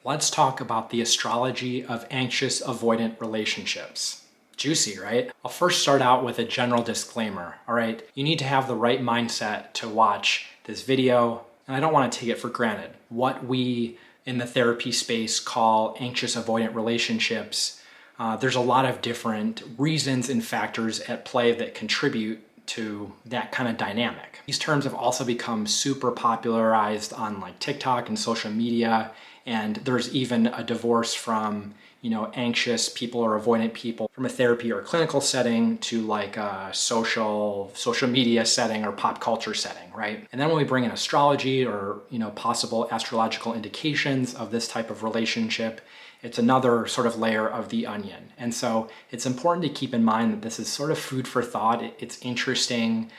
Let's talk about the astrology of anxious avoidant relationships. Juicy, right? I'll first start out with a general disclaimer, all right? You need to have the right mindset to watch this video, and I don't want to take it for granted. What we in the therapy space call anxious avoidant relationships, there's a lot of different reasons and factors at play that contribute to that kind of dynamic. These terms have also become super popularized on like TikTok and social media, and there's even a divorce from anxious people or avoidant people from a therapy or clinical setting to like a social media setting or pop culture setting, right? And then when we bring in astrology or possible astrological indications of this type of relationship, it's another sort of layer of the onion. And so it's important to keep in mind that this is sort of food for thought. It's interesting.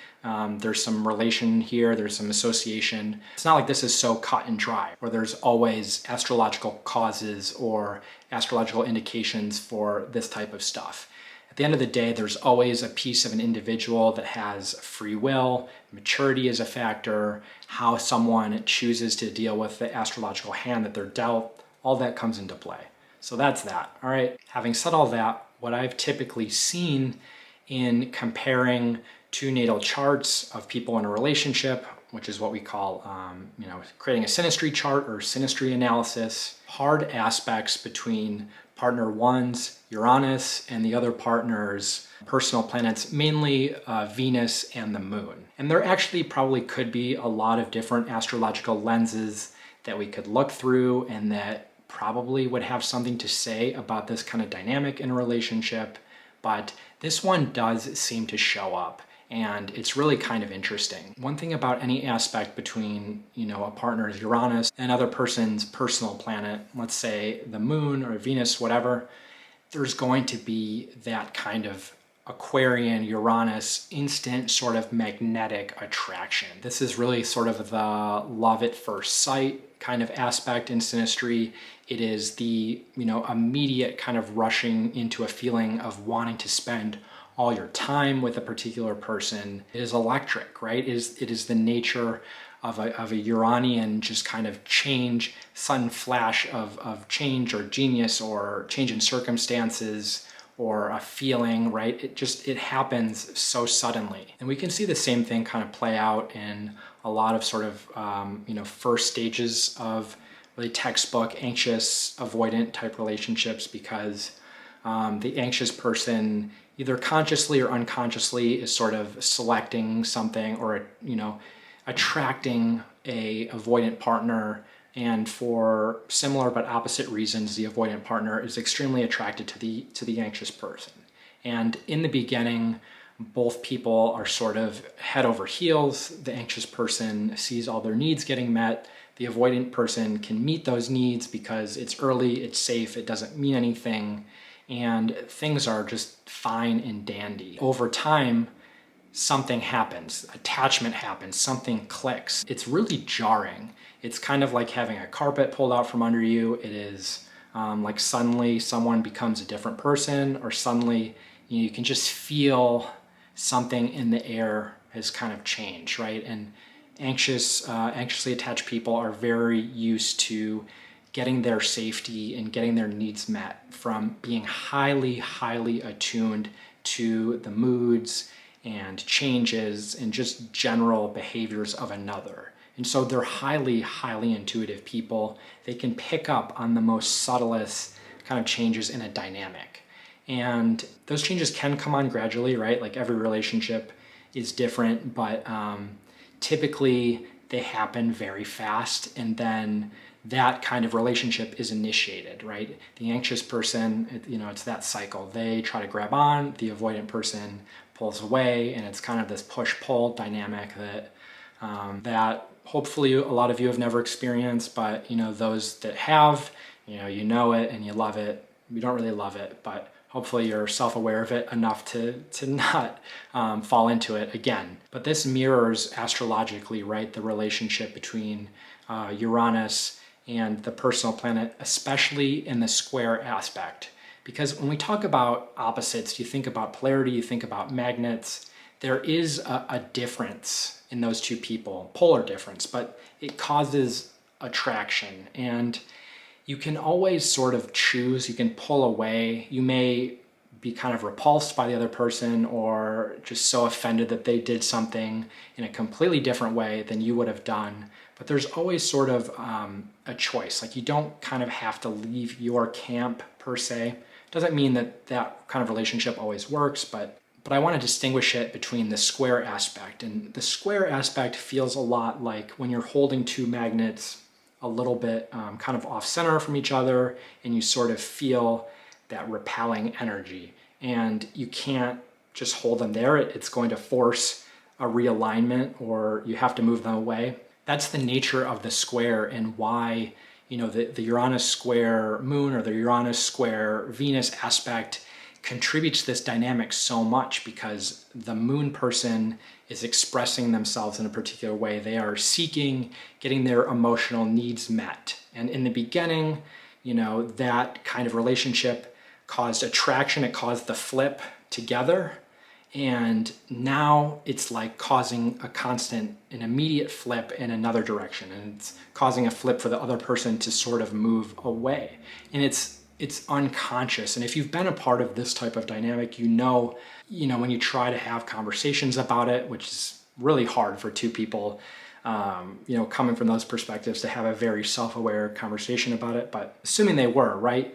There's some relation here, there's some association. It's not like this is so cut and dry, where there's always astrological causes or astrological indications for this type of stuff. At the end of the day, there's always a piece of an individual that has free will, maturity is a factor, how someone chooses to deal with the astrological hand that they're dealt, all that comes into play. So that's that, all right? Having said all that, what I've typically seen in comparing two natal charts of people in a relationship, which is what we call, creating a synastry chart or synastry analysis, hard aspects between partner one's Uranus and the other partner's personal planets, mainly Venus and the moon. And there actually probably could be a lot of different astrological lenses that we could look through and that probably would have something to say about this kind of dynamic in a relationship, but this one does seem to show up. And it's really kind of interesting. One thing about any aspect between, a partner's Uranus and another person's personal planet, let's say the moon or Venus, whatever, there's going to be that kind of Aquarian Uranus instant sort of magnetic attraction. This is really sort of the love at first sight kind of aspect in synastry. It is the, immediate kind of rushing into a feeling of wanting to spend all your time with a particular person. It is electric, right? It is the nature of a Uranian just kind of change, sudden flash of change or genius or change in circumstances or a feeling, right? It happens so suddenly. And we can see the same thing kind of play out in a lot of sort of, first stages of really textbook anxious avoidant type relationships, because the anxious person either consciously or unconsciously is sort of selecting something or, attracting a avoidant partner. And for similar but opposite reasons, the avoidant partner is extremely attracted to the anxious person. And in the beginning, both people are sort of head over heels. The anxious person sees all their needs getting met. The avoidant person can meet those needs because it's early, it's safe, it doesn't mean anything, and things are just fine and dandy. Over time, something happens, attachment happens, something clicks. It's really jarring. It's kind of like having a carpet pulled out from under you. It is like suddenly someone becomes a different person, or suddenly you can just feel something in the air has kind of changed, right? And anxiously attached people are very used to getting their safety and getting their needs met from being highly, highly attuned to the moods and changes and just general behaviors of another. And so they're highly, highly intuitive people. They can pick up on the most subtlest kind of changes in a dynamic. And those changes can come on gradually, right? Like every relationship is different, but typically they happen very fast, and then that kind of relationship is initiated, right? The anxious person, it's that cycle. They try to grab on, the avoidant person pulls away, and it's kind of this push-pull dynamic that hopefully a lot of you have never experienced, but those that have, you know it and you love it. You don't really love it, but hopefully you're self-aware of it enough to not fall into it again. But this mirrors astrologically, right, the relationship between Uranus and the personal planet, especially in the square aspect. Because when we talk about opposites, you think about polarity, you think about magnets, there is a difference in those two people, polar difference, but it causes attraction. And You can always sort of choose, you can pull away. You may be kind of repulsed by the other person or just so offended that they did something in a completely different way than you would have done. But there's always sort of a choice. Like, you don't kind of have to leave your camp per se. Doesn't mean that that kind of relationship always works, but I want to distinguish it between the square aspect. And the square aspect feels a lot like when you're holding two magnets a little bit kind of off center from each other, and you sort of feel that repelling energy, and you can't just hold them there. It's going to force a realignment, or you have to move them away. That's the nature of the square, and why, you know, the Uranus square moon or the Uranus square Venus aspect contributes to this dynamic so much, because the moon person is expressing themselves in a particular way. They are seeking getting their emotional needs met. And in the beginning, you know, that kind of relationship caused attraction, it caused the flip together. And now it's like causing a constant, an immediate flip in another direction. And it's causing a flip for the other person to sort of move away. And it's unconscious. And if you've been a part of this type of dynamic, you know, when you try to have conversations about it, which is really hard for two people, you know, coming from those perspectives, to have a very self-aware conversation about it. But assuming they were, right?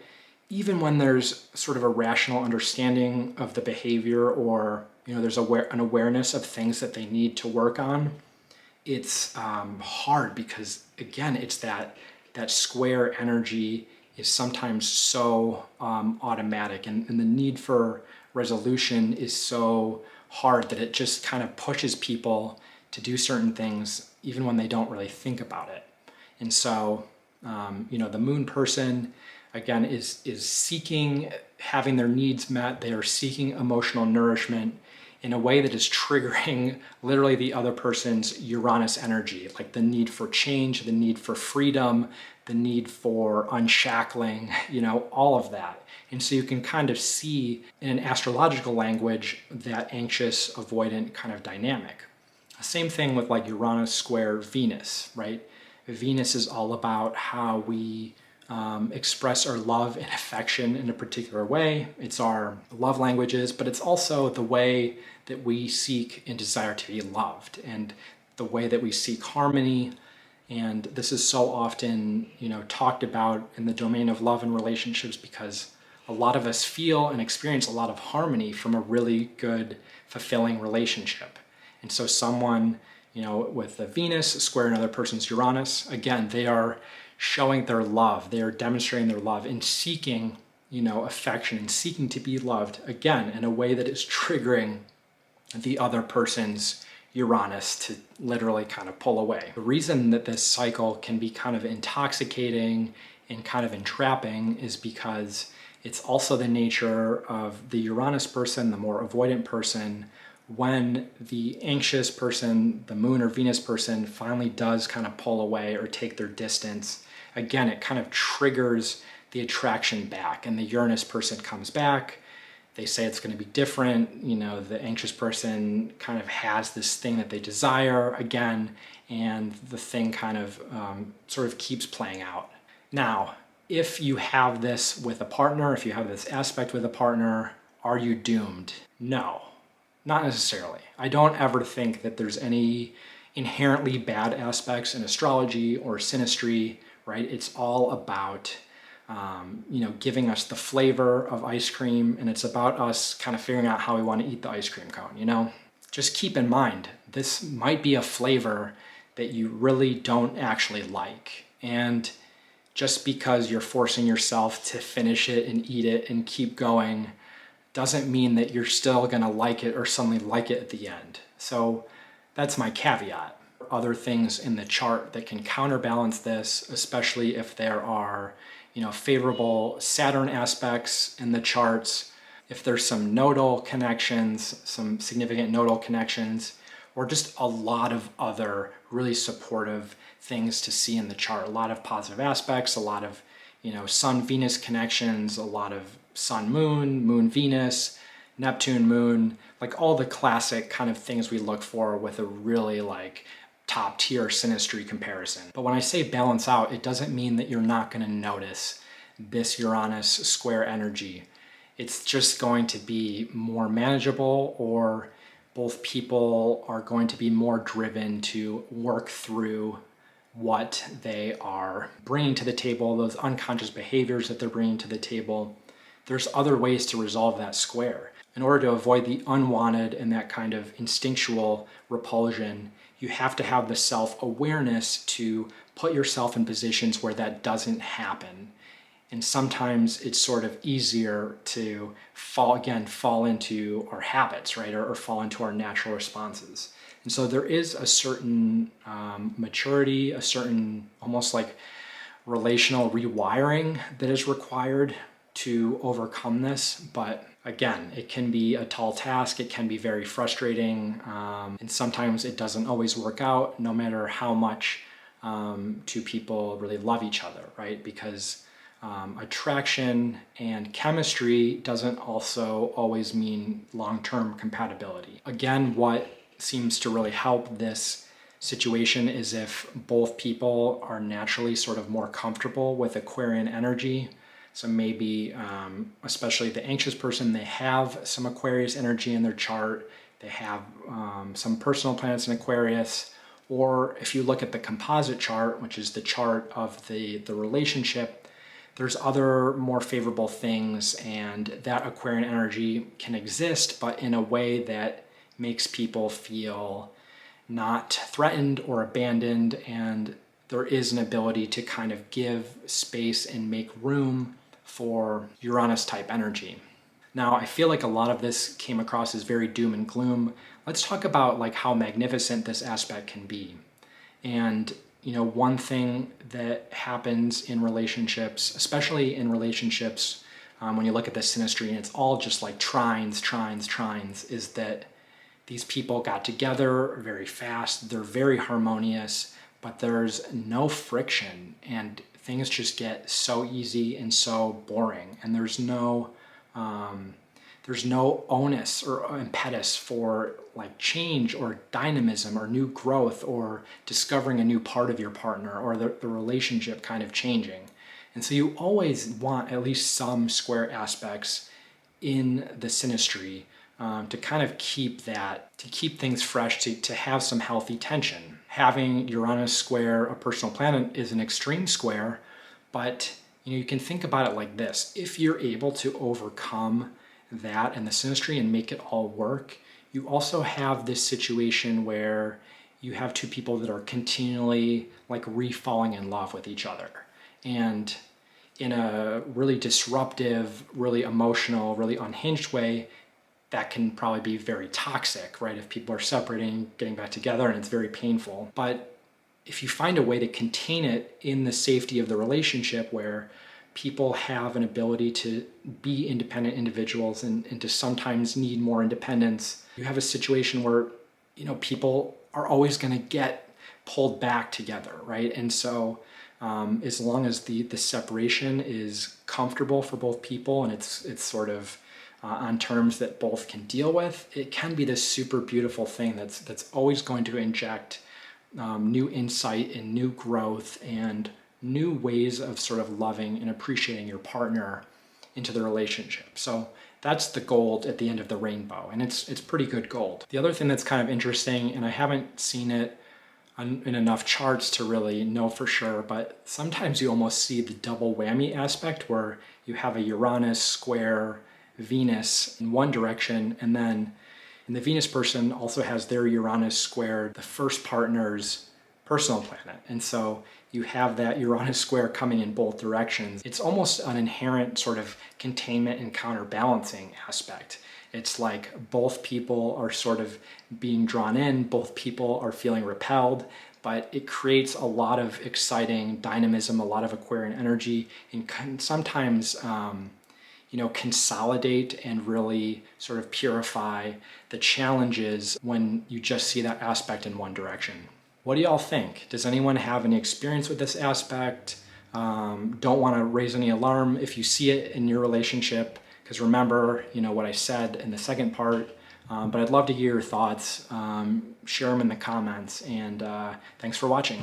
Even when there's sort of a rational understanding of the behavior, or, you know, there's an awareness of things that they need to work on, it's hard, because again, it's that square energy is sometimes so automatic, and the need for resolution is so hard that it just kind of pushes people to do certain things even when they don't really think about it. And so, you know, the moon person, again, is seeking having their needs met. They are seeking emotional nourishment in a way that is triggering literally the other person's Uranus energy, like the need for change, the need for freedom, the need for unshackling, you know, all of that. And so you can kind of see in an astrological language that anxious avoidant kind of dynamic. Same thing with like Uranus square Venus, right? Venus is all about how we express our love and affection in a particular way. It's our love languages, but it's also the way that we seek and desire to be loved, and the way that we seek harmony. And this is so often, you know, talked about in the domain of love and relationships, because a lot of us feel and experience a lot of harmony from a really good, fulfilling relationship. And so someone, you know, with the Venus square another person's Uranus, again, they are showing their love. They are demonstrating their love and seeking, you know, affection, and seeking to be loved, again, in a way that is triggering the other person's Uranus to literally kind of pull away. The reason that this cycle can be kind of intoxicating and kind of entrapping is because it's also the nature of the Uranus person, the more avoidant person. When the anxious person, the moon or Venus person, finally does kind of pull away or take their distance, again, it kind of triggers the attraction back, and the Uranus person comes back. They say it's going to be different. You know, the anxious person kind of has this thing that they desire again, and the thing kind of sort of keeps playing out. Now, if you have this with a partner, if you have this aspect with a partner, are you doomed? No, not necessarily. I don't ever think that there's any inherently bad aspects in astrology or synastry, right? It's all about you know, giving us the flavor of ice cream, and it's about us kind of figuring out how we want to eat the ice cream cone, you know? Just keep in mind, this might be a flavor that you really don't actually like. And just because you're forcing yourself to finish it and eat it and keep going doesn't mean that you're still gonna like it or suddenly like it at the end. So that's my caveat. Other things in the chart that can counterbalance this, especially if there are, you know, favorable Saturn aspects in the charts, if there's some nodal connections, some significant nodal connections, or just a lot of other really supportive things to see in the chart. A lot of positive aspects, a lot of, you know, Sun-Venus connections, a lot of Sun-Moon, Moon-Venus, Neptune-Moon, like all the classic kind of things we look for with a really like top tier synastry comparison. But when I say balance out, it doesn't mean that you're not going to notice this Uranus square energy. It's just going to be more manageable, or both people are going to be more driven to work through what they are bringing to the table, those unconscious behaviors that they're bringing to the table. There's other ways to resolve that square. In order to avoid the unwanted and that kind of instinctual repulsion, you have to have the self-awareness to put yourself in positions where that doesn't happen. And sometimes it's sort of easier to fall into our habits, right? Or fall into our natural responses. And so there is a certain maturity, a certain almost like relational rewiring that is required to overcome this. But again, it can be a tall task. It can be very frustrating. And sometimes it doesn't always work out, no matter how much two people really love each other, right? Because attraction and chemistry doesn't also always mean long-term compatibility. Again, what seems to really help this situation is if both people are naturally sort of more comfortable with Aquarian energy. So maybe, especially the anxious person, they have some Aquarius energy in their chart. They have some personal planets in Aquarius. Or if you look at the composite chart, which is the chart of the relationship, there's other more favorable things, and that Aquarian energy can exist, but in a way that makes people feel not threatened or abandoned, and there is an ability to kind of give space and make room for Uranus type energy. Now, I feel like a lot of this came across as very doom and gloom. Let's talk about like how magnificent this aspect can be. And one thing that happens in relationships, especially in relationships, when you look at the synastry and it's all just like trines, is that these people got together very fast, they're very harmonious, but there's no friction and things just get so easy and so boring. And there's no onus or impetus for like change or dynamism or new growth or discovering a new part of your partner or the relationship kind of changing. And so you always want at least some square aspects in the synastry to kind of keep things fresh, to have some healthy tension. Having Uranus square a personal planet is an extreme square, but you can think about it like this. If you're able to overcome that and the synastry and make it all work, you also have this situation where you have two people that are continually like re-falling in love with each other. And in a really disruptive, really emotional, really unhinged way, that can probably be very toxic, right? If people are separating, getting back together, and it's very painful. But if you find a way to contain it in the safety of the relationship where people have an ability to be independent individuals and to sometimes need more independence, you have a situation where, people are always going to get pulled back together, right? And so as long as the separation is comfortable for both people and it's sort of on terms that both can deal with, it can be this super beautiful thing that's always going to inject new insight and new growth and new ways of sort of loving and appreciating your partner into the relationship. So that's the gold at the end of the rainbow, and it's pretty good gold. The other thing that's kind of interesting, and I haven't seen it in enough charts to really know for sure, but sometimes you almost see the double whammy aspect where you have a Uranus square Venus in one direction, and then the Venus person also has their Uranus square the first partner's personal planet. And so you have that Uranus square coming in both directions. It's almost an inherent sort of containment and counterbalancing aspect. It's like both people are sort of being drawn in, both people are feeling repelled, but it creates a lot of exciting dynamism, a lot of Aquarian energy, and can sometimes consolidate and really sort of purify the challenges when you just see that aspect in one direction. What do y'all think? Does anyone have any experience with this aspect? Don't want to raise any alarm if you see it in your relationship, because remember, what I said in the second part, But I'd love to hear your thoughts. Share them in the comments, and thanks for watching.